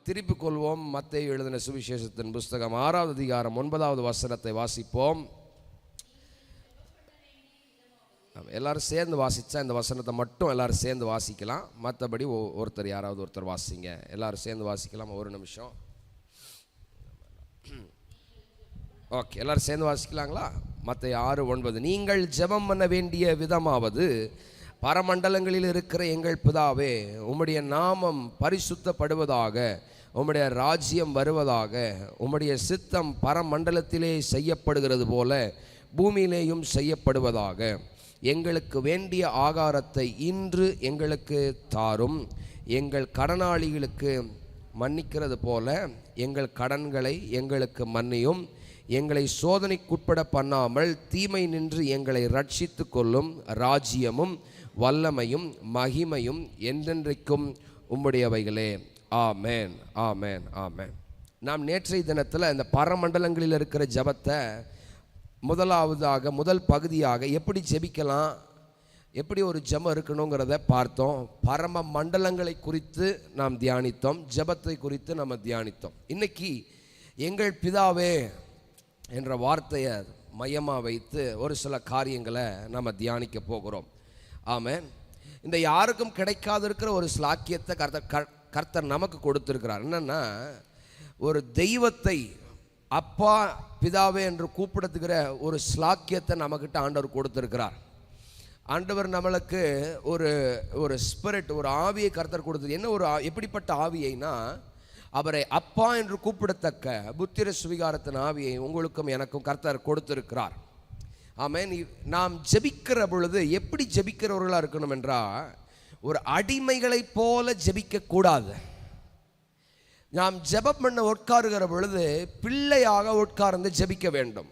திருப்பிக் கொள்வோம். மத்தேயு எழுதின சுவிசேஷத்தின் புஸ்தகம் 6வது அதிகாரம் 9வது வசனத்தை வாசிப்போம். எல்லாரும் சேர்ந்து வாசிச்சா இந்த வசனத்தை மட்டும் எல்லாரும் சேர்ந்து வாசிக்கலாம். மற்றபடி யாராவது ஒருத்தர் வாசிங்க. எல்லாரும் சேர்ந்து வாசிக்கலாம். ஒரு நிமிஷம். ஓகே, எல்லாரும் சேர்ந்து வாசிக்கலாங்களா? மத்தேயு 6:9. நீங்கள் ஜெபம் பண்ண வேண்டிய விதமாவது, பரமண்டலங்களில் இருக்கிற எங்கள் பிதாவே, உம்முடைய நாமம் பரிசுத்தப்படுவதாக, உம்முடைய ராஜ்யம் வருவதாக, உம்முடைய சித்தம் பரமண்டலத்திலே செய்யப்படுகிறது போல பூமியிலேயும் செய்யப்படுவதாக. எங்களுக்கு வேண்டிய ஆகாரத்தை இன்று எங்களுக்கு தாரும். எங்கள் கடனாளிகளுக்கு மன்னிக்கிறது போல எங்கள் கடன்களை எங்களுக்கு மன்னியும். எங்களை சோதனைக்குட்பட பண்ணாமல் தீமை நின்று எங்களை ரட்சித்து கொள்ளும். ராஜ்யமும் வல்லமையும் மகிமையும் என்றென்றைக்கும் உம்முடையவைகளே. ஆமேன், ஆமேன், ஆமேன். நாம் நேற்றைய தினத்தில் இந்த பரமண்டலங்களில் இருக்கிற ஜபத்தை முதல் பகுதியாக எப்படி ஜெபிக்கலாம், எப்படி ஒரு ஜெபம் இருக்கணுங்கிறத பார்த்தோம். பரம மண்டலங்களை குறித்து நாம் தியானித்தோம், ஜெபத்தை குறித்து நம்ம தியானித்தோம். இன்னைக்கு எங்கள் பிதாவே என்ற வார்த்தையை மையமாக வைத்து ஒரு சில காரியங்களை நம்ம தியானிக்க போகிறோம். ஆமென். இந்த யாருக்கும் கிடைக்காது இருக்கிற ஒரு ஸ்லாக்கியத்தை கர்த்தர் நமக்கு கொடுத்திருக்கிறார். என்னன்னா, ஒரு தெய்வத்தை அப்பா பிதாவே என்று கூப்பிடுகிற ஒரு ஸ்லாக்கியத்தை நம்மக்கிட்ட ஆண்டவர் கொடுத்திருக்கிறார். ஆண்டவர் நம்மளுக்கு ஒரு ஸ்பிரிட், ஒரு ஆவியை கர்த்தர் கொடுத்தது. என்ன ஒரு எப்படிப்பட்ட ஆவியைனா, அவரை அப்பா என்று கூப்பிடத்தக்க புத்திர சுவிகாரத்தின் ஆவியை உங்களுக்கும் எனக்கும் கர்த்தர் கொடுத்திருக்கிறார். ஆமென். நாம் ஜெபிக்கிற பொழுது எப்படி ஜெபிக்கிறவர்களாக இருக்கணும் என்றால், ஒரு அடிமைகளைப் போல ஜெபிக்க கூடாது. நாம் ஜெபம் பண்ண உட்காருகிற பொழுது பிள்ளையாக உட்கார்ந்து ஜெபிக்க வேண்டும்.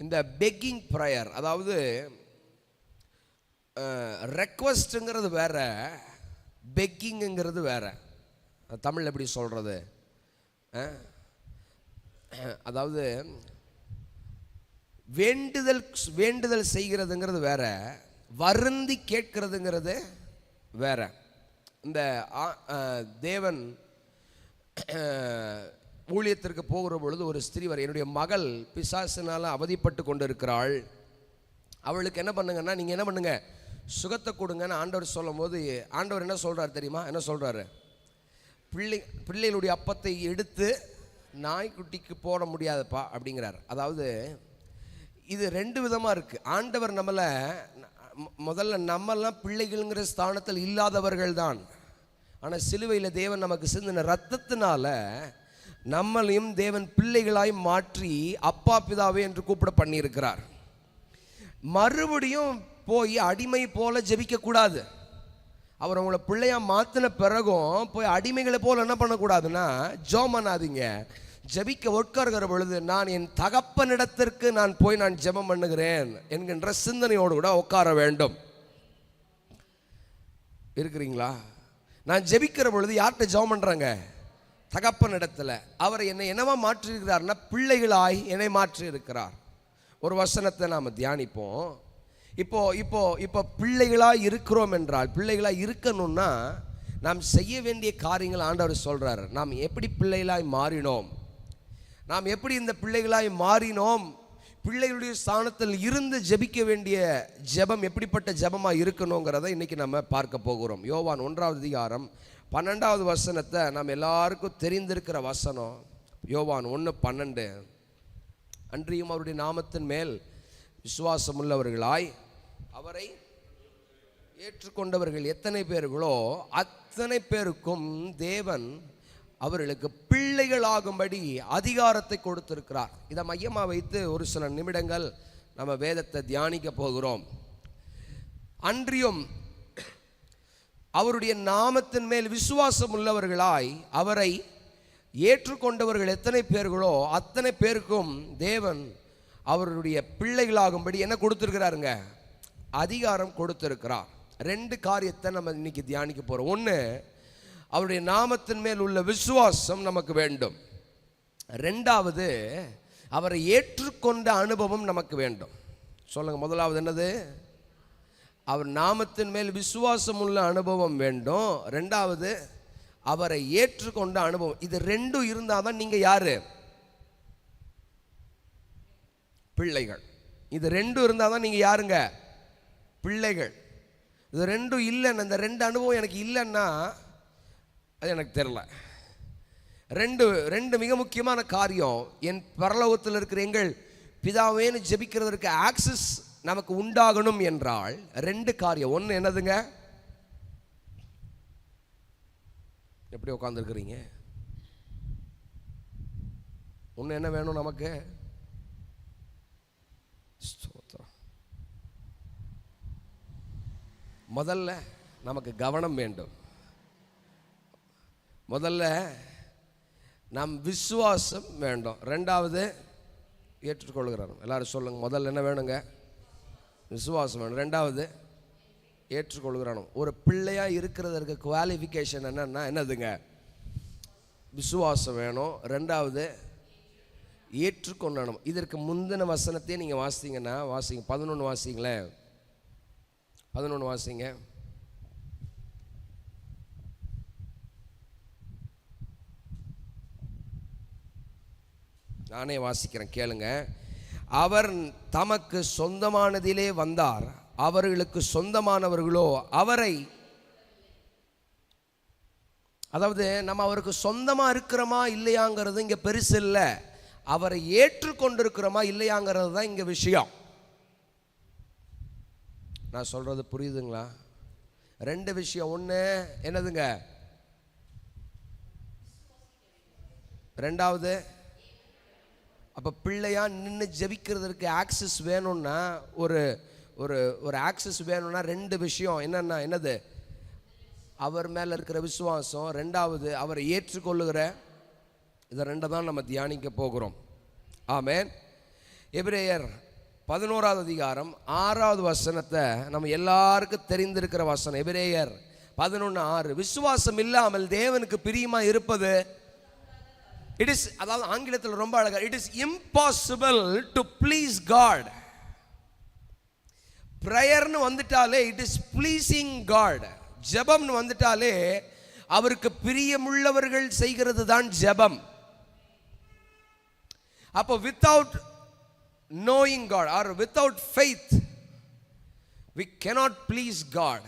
இந்த பெக்கிங் ப்ரேயர், அதாவது ரெக்வஸ்ட்டுங்கிறது வேற, பெக்கிங்கிறது வேற. தமிழ் எப்படி சொல்கிறது? அதாவது வேண்டுதல் செய்கிறதுங்கிறது வேற, வருந்தி கேட்கிறதுங்கிறது வேற. இந்த தேவன் ஊழியத்திற்கு போகிற பொழுது ஒரு ஸ்திரீ வர, என்னுடைய மகள் பிசாசினால் அவதிப்பட்டு கொண்டு இருக்கிறாள், அவளுக்கு என்ன பண்ணுங்கன்னா, நீங்கள் என்ன பண்ணுங்க, சுகத்தை கொடுங்கன்னு ஆண்டவர் சொல்லும் போது ஆண்டவர் என்ன சொல்கிறார் தெரியுமா? என்ன சொல்கிறாரு? பிள்ளைகளுடைய அப்பத்தை எடுத்து நாய்க்குட்டிக்கு போட முடியாதுப்பா அப்படிங்கிறார். அதாவது இது ரெண்டு விதமாக இருக்குது. ஆண்டவர் நம்மெல்லாம் பிள்ளைகள்ங்கிற ஸ்தானத்தில் இல்லாதவர்கள் தான். ஆனால் சிலுவையில் தேவன் நமக்கு சிந்தின ரத்தத்தினால நம்மளையும் தேவன் பிள்ளைகளாய் மாற்றி அப்பா பிதாவே என்று கூப்பிட பண்ணியிருக்கிறார். மறுபடியும் போய் அடிமை போல ஜெபிக்கக்கூடாது. அவர் உங்களை பிள்ளையா மாற்றின பிறகும் போய் அடிமைகளை போல் என்ன பண்ணக்கூடாதுன்னா, ஜெபம் பண்ணாதீங்க. ஜெபிக்க உட்காருகிற பொழுது, நான் என் தகப்பனிடத்திற்கு நான் போய் நான் ஜெபம் பண்ணுகிறேன் என்கின்ற சிந்தனையோடு கூட உட்கார வேண்டும். இருக்கிறீங்களா? நான் ஜெபிக்கிற பொழுது யார்கிட்ட ஜெபம் பண்ணுறாங்க? தகப்பனிடத்தில். அவர் என்னவா மாற்றியிருக்கிறார்னா, பிள்ளைகளாய் என்னை மாற்றி இருக்கிறார். ஒரு வசனத்தை நாம் தியானிப்போம். இப்போ பிள்ளைகளாக இருக்கிறோம் என்றால், பிள்ளைகளாக இருக்கணும்னா நாம் செய்ய வேண்டிய காரியங்கள் ஆண்டவர் சொல்கிறார். நாம் எப்படி பிள்ளைகளாய் மாறினோம், நாம் எப்படி இந்த பிள்ளைகளாய் மாறினோம், பிள்ளைகளுடைய ஸ்தானத்தில் இருந்து ஜெபிக்க வேண்டிய ஜெபம் எப்படிப்பட்ட ஜெபமாக இருக்கணுங்கிறத இன்றைக்கி நம்ம பார்க்க போகிறோம். யோவான் 1வது அதிகாரம் 12வது வசனத்தை நாம் எல்லாருக்கும் தெரிந்திருக்கிற வசனம். யோவான் 1:12. அன்றியும் அவருடைய நாமத்தின் மேல் விசுவாசம் உள்ளவர்களாய் அவரை ஏற்றுக்கொண்டவர்கள் எத்தனை பேர்களோ அத்தனை பேருக்கும் தேவன் அவர்களுக்கு பிள்ளைகளாகும்படி அதிகாரத்தை கொடுத்திருக்கிறார். இதை மையமாக வைத்து ஒரு சில நிமிடங்கள் நம்ம வேதத்தை தியானிக்க போகிறோம். அன்றியும் அவருடைய நாமத்தின் மேல் விசுவாசம் உள்ளவர்களாய் அவரை ஏற்றுக்கொண்டவர்கள் எத்தனை பேர்களோ அத்தனை பேருக்கும் தேவன் அவருடைய பிள்ளைகளாகும்படி என்ன கொடுத்திருக்கிறாருங்க? அதிகாரம் கொடுத்திருக்கிறார். ரெண்டு காரியத்தை நம்ம இன்னைக்கு தியானிக்க போறோம். ஒன்று, அவருடைய நாமத்தின் மேல் உள்ள விசுவாசம் நமக்கு வேண்டும். ரெண்டாவது, அவரை ஏற்றுக்கொண்ட அனுபவம் நமக்கு வேண்டும். சொல்லுங்க, முதலாவது என்னது? அவர் நாமத்தின் மேல் விசுவாசம் உள்ள அனுபவம் வேண்டும். ரெண்டாவது, அவரை ஏற்றுக்கொண்ட அனுபவம். இது ரெண்டும் இருந்தால் தான் நீங்கள் யாரு? பிள்ளைகள். இது ரெண்டும் இருந்தால் தான் நீங்கள் யாருங்க? பிள்ளைகள். இது ரெண்டும் இல்லைன்னு, இந்த ரெண்டு அனுபவம் எனக்கு இல்லைன்னா அது எனக்கு தெரியல. ரெண்டு மிக முக்கியமான காரியம். என் பரலோகத்தில் இருக்கிற எங்கள் பிதாவேன்னு ஜெபிக்கிறதற்கு ஆக்சஸ் நமக்கு உண்டாகணும் என்றால் ரெண்டு காரியம். ஒன்று என்னதுங்க? எப்படி உட்காந்துருக்கிறீங்க? ஒன்று என்ன வேணும் நமக்கு? முதல்ல நமக்கு கவனம் வேண்டும். முதல்ல நம் விசுவாசம் வேண்டும். ரெண்டாவது ஏற்றுக்கொள்கிறார். எல்லாரும் சொல்லுங்க, முதல்ல என்ன வேணுங்க? விசுவாசம் வேணும். ரெண்டாவது ஏற்றுக்கொள்கிறானோ. ஒரு பிள்ளையா இருக்கிறதற்கு குவாலிஃபிகேஷன் என்னதுங்க? விசுவாசம் வேணும். ரெண்டாவது ஏற்றுக்கொள்ளணும். இதற்கு முந்தின வசனத்தையே நீங்கள் வாசித்தீங்கன்னா வாசிங்க. 11 வாசிங்களேன். 11 வாசிங்க. நானே வாசிக்கிறேன், கேளுங்க. அவர் தமக்கு சொந்தமானதிலே வந்தார், அவர்களுக்கு சொந்தமானவர்களோ அவரை, அதாவது நம்ம அவருக்கு சொந்தமா இருக்கிறோமா இல்லையாங்கிறது இங்க பெருசு இல்லை, அவரை ஏற்றுக்கொண்டிருக்கிறோமா இல்லையாங்கிறது தான் இங்க விஷயம். நான் சொல்றது புரியுதுங்களா? ரெண்டு விஷயம். ஒன்று என்னதுங்க? ரெண்டாவது, அப்போ பிள்ளையா நின்று ஜெபிக்கிறதுக்கு ஆக்சஸ் வேணும்னா, ஒரு ஒரு ஒரு ஆக்சஸ் வேணும்னா ரெண்டு விஷயம். என்னது? அவர் மேலே இருக்கிற விசுவாசம், ரெண்டாவது அவரை ஏற்றுக்கொள்ளுகிற. இதை ரெண்டை தான் நம்ம தியானிக்க போகிறோம். ஆமென். எபிரேயர் 11வது அதிகாரம் 6வது வசனத்தை நம்ம எல்லாருக்கும் தெரிந்திருக்கிற வசனம். எபிரேயர் 11:6. விசுவாசம் இல்லாமல் தேவனுக்கு பிரியமா இருப்பது இட் இஸ், அதாவது ஆங்கிலத்தில் ரொம்ப அழகா, it is impossible to please God. பிரேயர்னு வந்துட்டாலே இட் இஸ் ப்ளீசிங் காட். ஜெபம்னு வந்துட்டாலே அவருக்கு பிரியமுள்ளவர்கள் செய்கிறது தான் ஜெபம். அப்போ without knowing God or without faith we cannot please God.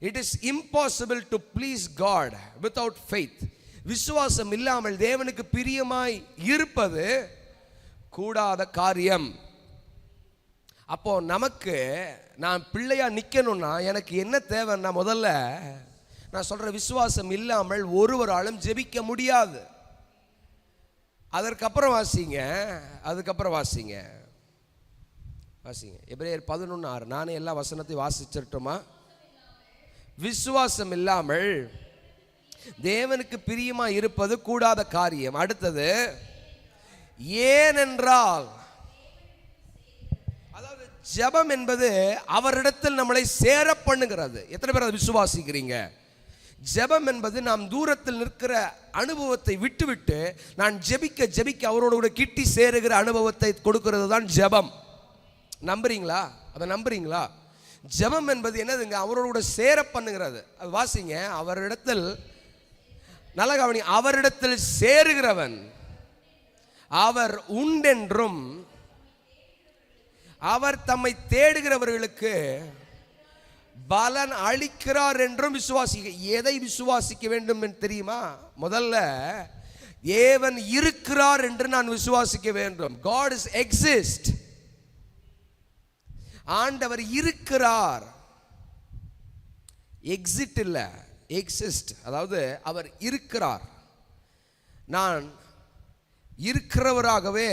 It is impossible to please God without faith. விசுவாசம் இல்லாமல் தேவனுக்கு பிரியமாய் இருப்பது கூடாத காரியம். அப்போ நமக்கு நான் பிள்ளையா நிக்கணும்னா எனக்கு என்ன தேவைன்னா, முதல்ல நான் சொல்ற விசுவாசம் இல்லாமல் ஒருவராலும் ஜெபிக்க முடியாது. அதுக்கப்புறம் வாசிங்க. எபிரேயர் 11:6. நானே எல்லா வசனத்தையும் வாசிச்சிட்டுமா? விசுவாசம் இல்லாமல் தேவனுக்கு பிரியமா இருப்பது கூடாத காரியம். அடுத்தது, ஏனென்றால், அதாவது ஜெபம் என்பது அவரிடத்தில் நம்மளை சேர பண்ணுகிறது. எத்தனை பேர் அதை விசுவாசிக்கிறீங்க? ஜெபம் என்பது நாம் தூரத்தில் நிற்கிற அனுபவத்தை விட்டுவிட்டு நான் ஜெபிக்க அவரோடு கூட கிட்டி சேருகிற அனுபவத்தை கொடுக்கிறது தான் ஜெபம். நம்புறீங்களா? அதை நம்புறீங்களா? ஜெபம் என்பது என்னதுங்க? அவரோடு கூட சேர பண்ணுகிறது. அது வாசிங்க. அவரிடத்தில், நல்ல கவனி, அவரிடத்தில் சேருகிறவன் அவர் உண்டென்றும் அவர் தம்மை தேடுகிறவர்களுக்கு பலன் அளிக்கிறார் என்றும் விசுவாசிக்க. எதை விசுவாசிக்க வேண்டும் என்று தெரியுமா? முதல்ல தேவன் இருக்கிறார் என்று நான் விசுவாசிக்க வேண்டும். God is exist. ஆண்டவர் இருக்கிறார். எக்ஸிட் இல்ல, எக்ஸிஸ்ட். அதாவது அவர் இருக்கிறார். நான் இருக்கிறவராகவே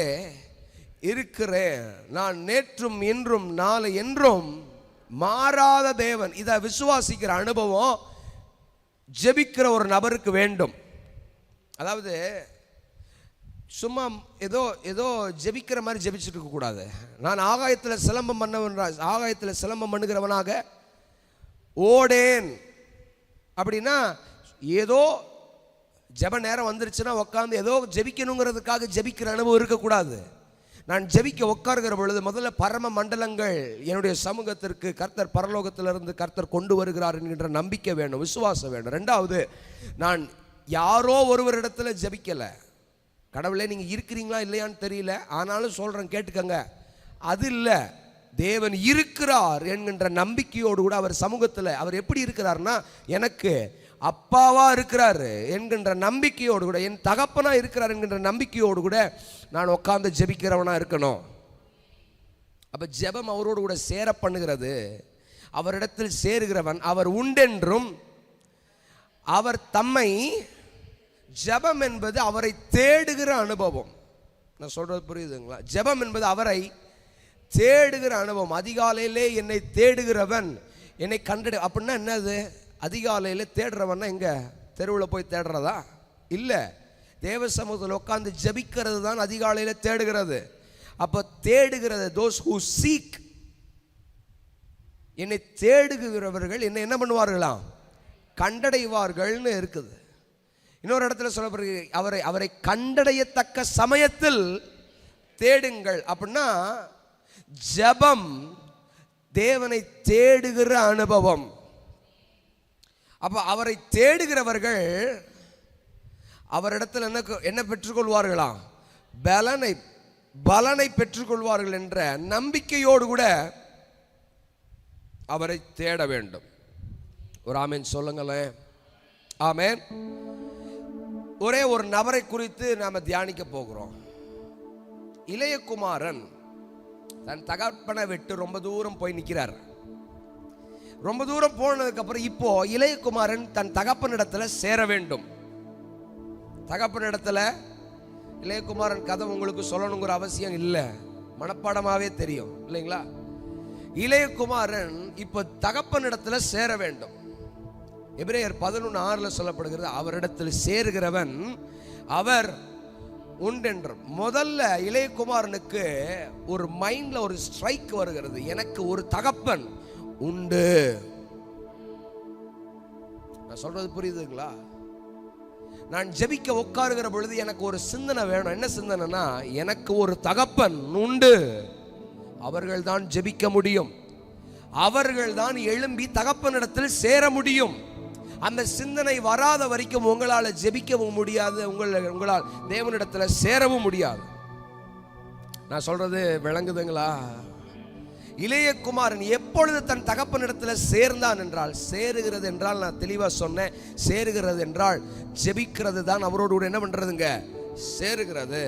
இருக்கிறேன். நான் நேற்றும் இன்றும் நாளை என்றும் மாறாத தேவன். இதை விசுவாசிக்கிற அனுபவம் ஜெபிக்கிற ஒரு நபருக்கு வேண்டும். அதாவது சும்மா ஏதோ ஜெபிக்கிற மாதிரி ஜெபிச்சுட்டு இருக்க கூடாது. நான் ஆகாயத்தில் சிலம்பம் பண்ணுகிறவனாக ஓடேன் அப்படின்னா, ஏதோ ஜெப நேரம் வந்துருச்சுன்னா உட்காந்து ஏதோ ஜெபிக்கணுங்கிறதுக்காக ஜெபிக்கிற அனுபவம் இருக்கக்கூடாது. நான் ஜெபிக்க உட்காருகிற பொழுது முதல்ல பரம மண்டலங்கள் என்னுடைய சமூகத்திற்கு கர்த்தர் பரலோகத்திலிருந்து கர்த்தர் கொண்டு வருகிறார் என்கின்ற நம்பிக்கை வேணும், விசுவாசம் வேணும். ரெண்டாவது, நான் யாரோ ஒருவரிடத்துல ஜெபிக்கல. கடவுளே நீங்க இருக்கிறீங்களா இல்லையான்னு தெரியல, ஆனாலும் சொல்றேன் கேட்டுக்கங்க. அது இல்லை, தேவன் இருக்கிறார் என்கின்ற நம்பிக்கையோடு கூட அவர் சமூகத்தில் அவர் எப்படி இருக்கிறார்னா, எனக்கு அப்பாவா இருக்கிறாரு என்கின்ற நம்பிக்கையோடு கூட, என் தகப்பனா இருக்கிறார் என்கின்ற நம்பிக்கையோடு கூட நான் உட்கார்ந்து ஜெபிக்கிறவனா இருக்கணும். அப்ப ஜெபம் அவரோடு கூட சேர பண்ணுகிறது. அவரிடத்தில் சேருகிறவன் அவர் உண்டென்றும் அவர் தம்மை, ஜெபம் என்பது அவரை தேடுகிற அனுபவம். நான் சொல்றது புரியுதுங்களா? ஜெபம் என்பது அவரை தேடுகிற அனுபவம். அதிகாலையிலே என்னை தேடுகிறவன் என்னை கண்டடு. அப்படின்னா என்னது? அதிகாலையில் தேடுறவன்னா எங்க தெருவில் போய் தேடுறதா? இல்லை, தேவ சமூகத்தில் உட்கார்ந்து ஜெபிக்கிறது தான் அதிகாலையில் தேடுகிறது. அப்போ தேடுகிறது, those who seek, என்னை தேடுகிறவர்கள் என்னை என்ன பண்ணுவார்களாம்? கண்டடைவார்கள்னு இருக்குது. இன்னொரு இடத்துல சொல்லப்படுகிறது, அவரை கண்டடையத்தக்க சமயத்தில் தேடுங்கள். அப்படின்னா ஜெபம் தேவனை தேடுகிற அனுபவம். அப்ப அவரை தேடுகிறவர்கள் அவரிடத்தில் என்ன பெற்றுக்கொள்வார்களாம்? பலனை பெற்றுக்கொள்வார்கள் என்ற நம்பிக்கையோடு கூட அவரை தேட வேண்டும். ஒரு ஆமேன் சொல்லுங்களேன். ஆமேன். ஒரே ஒரு நபரை குறித்து நாம தியானிக்க போகிறோம். இளையகுமாரன் தன் தகப்பனை விட்டு ரொம்ப தூரம் போய் நிற்கிறார். ரொம்ப தூரம் போனதுக்கு அப்புறம் இப்போ இளையகுமாரன் தன் தகப்பனிடத்துல சேர வேண்டும். தகப்பனிடத்துல இளையகுமாரன் கதை உங்களுக்கு சொல்லணுங்கிற அவசியம் இல்லை, மனப்பாடமாவே தெரியும் இல்லைங்களா? இளையகுமாரன் இப்ப தகப்பனிடத்துல சேர வேண்டும். எபிரேயர் 11:6 சொல்லப்படுகிறது, அவரிடத்தில் சேருகிறவன் அவர் உண்டென்று. முதல்ல இளையகுமாரனுக்கு ஒரு மைண்ட்ல ஒரு ஸ்ட்ரைக் வருகிறது, எனக்கு ஒரு தகப்பன் உண்டு. நான் சொல்றது புரியுதுங்களா? நான் ஜெபிக்க உட்காருகிற பொழுது எனக்கு ஒரு சிந்தனை வேணும். என்ன சிந்தனைனா, எனக்கு ஒரு தகப்பன் உண்டு, அவர்கள் தான் ஜெபிக்க முடியும், அவர்கள் தான் எழும்பி தகப்பனிடத்தில் சேர முடியும். அந்த சிந்தனை வராத வரைக்கும் உங்களால் ஜெபிக்கவும் முடியாது, உங்களால் தேவனிடத்தில் சேரவும் முடியாது. நான் சொல்றது விளங்குதுங்களா? இளையகுமாரன் எப்பொழுது தன் தகப்பனிடத்தில் சேர்ந்தான் என்றால், சேருகிறது என்றால் நான் தெளிவா சொன்னேன், சேருகிறது என்றால் ஜெபிக்கிறது தான் அவரோடு என்ன பண்றதுங்க? சேருகிறது.